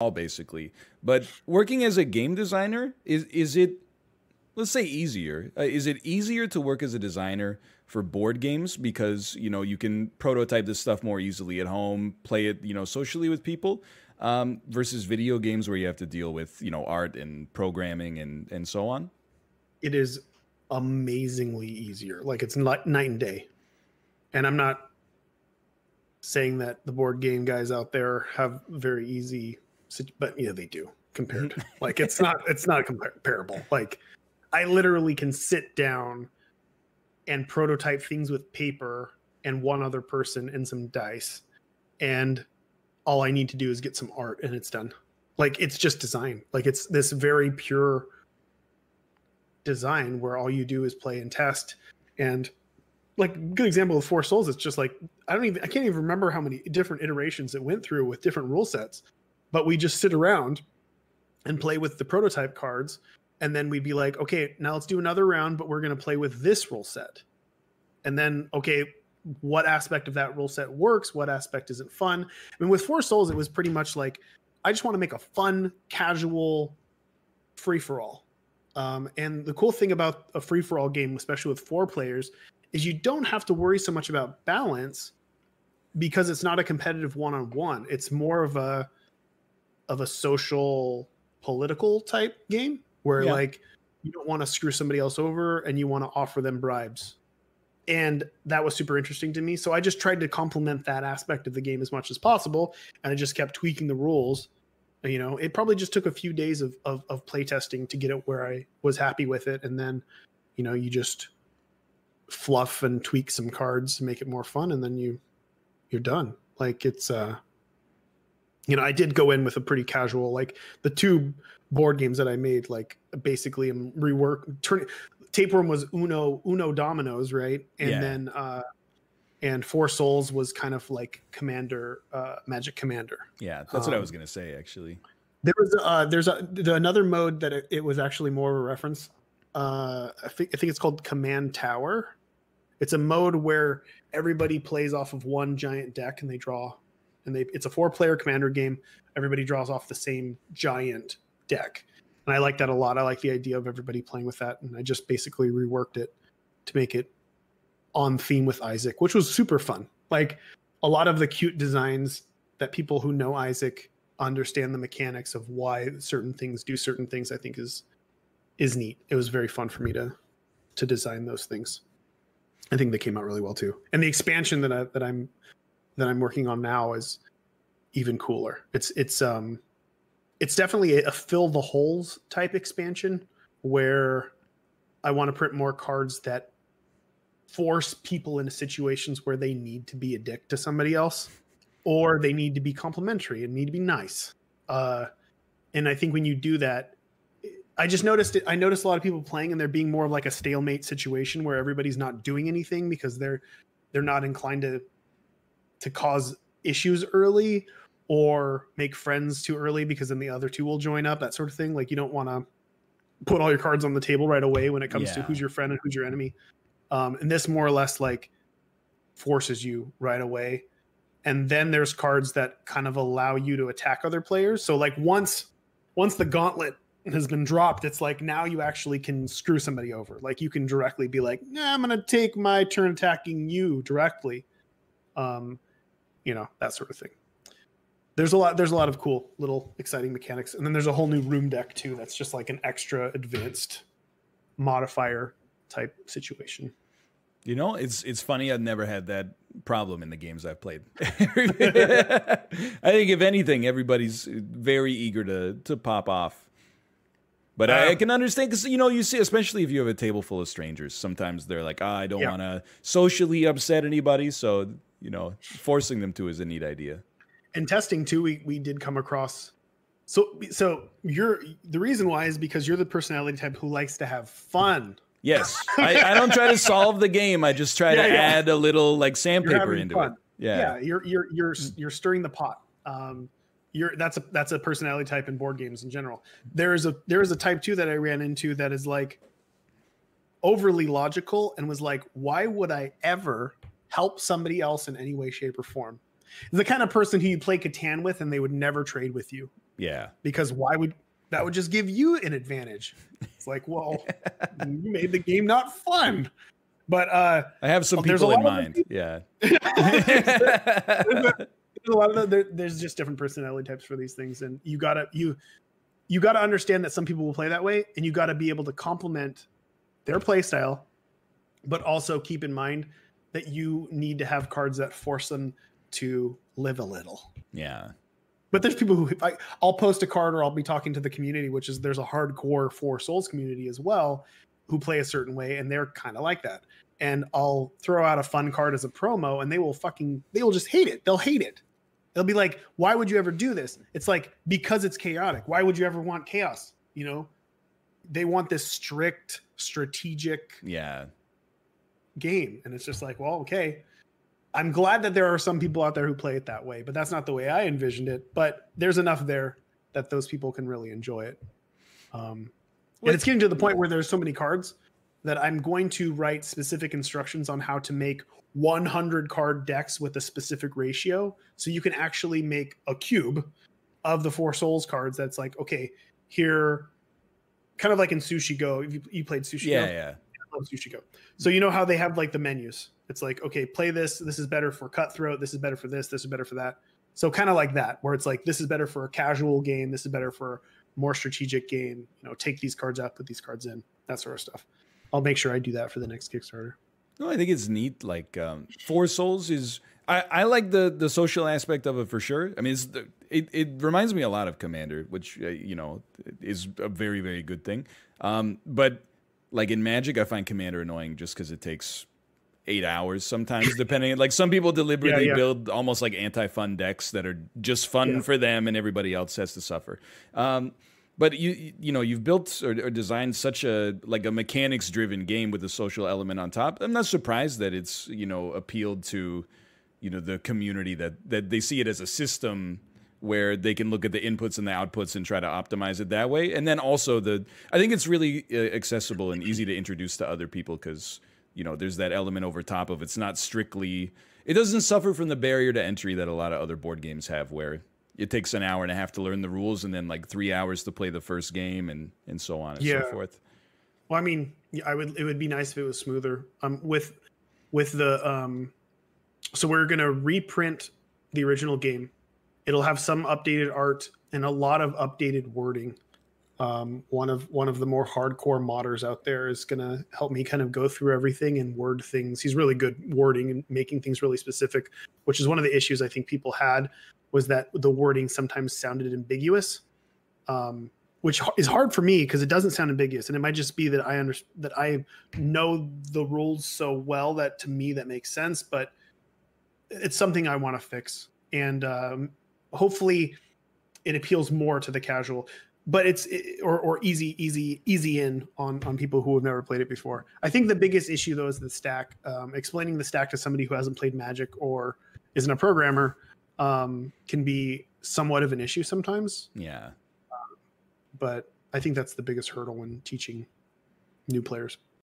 all basically. But working as a game designer, is it, let's say, easier? Is it easier to work as a designer for board games because you can prototype this stuff more easily at home, play it socially with people, versus video games where you have to deal with art and programming and so on? It is amazingly easier. Like, it's night and day. And I'm not saying that the board game guys out there have very easy, but they do compared. Like, it's not comparable. Like, I literally can sit down and prototype things with paper and one other person and some dice, and all I need to do is get some art and it's done. Like, it's just design. Like, it's this very pure design where all you do is play and test. And like, a good example of Four Souls, it's just like, I can't even remember how many different iterations it went through with different rule sets, but we just sit around and play with the prototype cards. And then we'd be like, okay, now let's do another round, but we're going to play with this rule set. And then, okay, what aspect of that rule set works? What aspect isn't fun? I mean, with Four Souls, it was pretty much like, I just want to make a fun, casual free-for-all. And the cool thing about a free-for-all game, especially with 4 players, is you don't have to worry so much about balance because it's not a competitive one-on-one. It's more of a social, political type game where like, you don't want to screw somebody else over and you want to offer them bribes. And that was super interesting to me. So I just tried to complement that aspect of the game as much as possible. And I just kept tweaking the rules. It probably just took a few days of play testing to get it where I was happy with it. And then, you just fluff and tweak some cards to make it more fun. And then you're done. Like, it's, I did go in with a pretty casual, like the 2 board games that I made, like basically I'm Tapeworm was Uno Dominoes, right? And then and Four Souls was kind of like Commander, Magic Commander. Yeah, that's what I was gonna say actually. There was there's another mode that it was actually more of a reference. I think it's called Command Tower. It's a mode where everybody plays off of one giant deck and they draw, and it's a 4-player commander game. Everybody draws off the same giant deck. And I like that a lot. I like the idea of everybody playing with that. And I just basically reworked it to make it on theme with Isaac, which was super fun. Like, a lot of the cute designs that people who know Isaac understand the mechanics of why certain things do certain things, I think is neat. It was very fun for me to design those things. I think they came out really well too. And the expansion that I'm working on now is even cooler. It's definitely a fill the holes type expansion where I want to print more cards that force people into situations where they need to be a dick to somebody else, or they need to be complimentary and need to be nice. And I think when you do that, I noticed a lot of people playing and there being more of like a stalemate situation where everybody's not doing anything because they're not inclined to cause issues early or make friends too early because then the other 2 will join up, that sort of thing. Like, you don't want to put all your cards on the table right away when it comes to who's your friend and who's your enemy. And this more or less like forces you right away. And then there's cards that kind of allow you to attack other players. So like once the gauntlet has been dropped, it's like now you actually can screw somebody over. Like, you can directly be like, nah, I'm going to take my turn attacking you directly. That sort of thing. There's a lot of cool little exciting mechanics. And then there's a whole new room deck too. That's just like an extra advanced modifier type situation. It's funny. I've never had that problem in the games I've played. I think if anything, everybody's very eager to pop off. But I can understand because, you see, especially if you have a table full of strangers, sometimes they're like, I don't want to socially upset anybody. So, forcing them to is a neat idea. And testing too, we did come across. So the reason why is because you're the personality type who likes to have fun. Yes. I don't try to solve the game. I just try to add a little like sandpaper into fun. It. Yeah. You're stirring the pot. That's a personality type in board games in general. There is a type 2 that I ran into that is like overly logical and was like, why would I ever help somebody else in any way, shape, or form? The kind of person who you play Catan with and they would never trade with you. Yeah. Because that would just give you an advantage. It's like, well, you made the game not fun. But I have some people in mind. Yeah. There's a lot of there's just different personality types for these things, and you gotta understand that some people will play that way, and you gotta be able to complement their play style, but also keep in mind that you need to have cards that force them to live a little. Yeah. But there's people who I'll post a card, or I'll be talking to the community, which is there's a hardcore Four Souls community as well who play a certain way, and they're kind of like that. And I'll throw out a fun card as a promo, and they will just hate it. They'll hate it. They'll be like, why would you ever do this? It's like, because it's chaotic. Why would you ever want chaos? You know, they want this strict, strategic game. And it's just like, well, okay. I'm glad that there are some people out there who play it that way, but that's not the way I envisioned it. But there's enough there that those people can really enjoy it. And it's getting to the point where there's so many cards that I'm going to write specific instructions on how to make 100 card decks with a specific ratio. So you can actually make a cube of the Four Souls cards. That's like, okay, here, kind of like in Sushi Go. You played Sushi Go? Yeah. I love Sushi Go. So you know how they have like the menus. It's like, okay, play this. This is better for cutthroat. This is better for this. This is better for that. So kind of like that, where it's like, this is better for a casual game. This is better for a more strategic game. You know, take these cards out, put these cards in, that sort of stuff. I'll make sure I do that for the next Kickstarter. No, I think it's neat. Like Four Souls is, I like the social aspect of it for sure. I mean, it reminds me a lot of Commander, which is a very, very good thing. But like in Magic, I find Commander annoying just because it takes 8 hours sometimes, depending. Like some people deliberately build almost like anti-fun decks that are just fun for them, and everybody else has to suffer. But you've built or designed such a mechanics-driven game with a social element on top. I'm not surprised that it's appealed to the community, that they see it as a system where they can look at the inputs and the outputs and try to optimize it that way. And then also I think it's really accessible and easy to introduce to other people because there's that element over top of it's not strictly. It doesn't suffer from the barrier to entry that a lot of other board games have, where it takes an hour and a half to learn the rules and then like 3 hours to play the first game and so on and so forth. Well, I mean, it would be nice if it was smoother. With the so we're gonna reprint the original game. It'll have some updated art and a lot of updated wording. One of the more hardcore modders out there is gonna help me kind of go through everything and word things. He's really good wording and making things really specific, which is one of the issues I think people had, was that the wording sometimes sounded ambiguous, which is hard for me because it doesn't sound ambiguous. And it might just be that I know the rules so well that to me that makes sense, but it's something I want to fix. And hopefully it appeals more to the casual, but or easy in on people who have never played it before. I think the biggest issue though is the stack. Explaining the stack to somebody who hasn't played Magic or isn't a programmer can be somewhat of an issue sometimes. Yeah. But I think that's the biggest hurdle when teaching new players.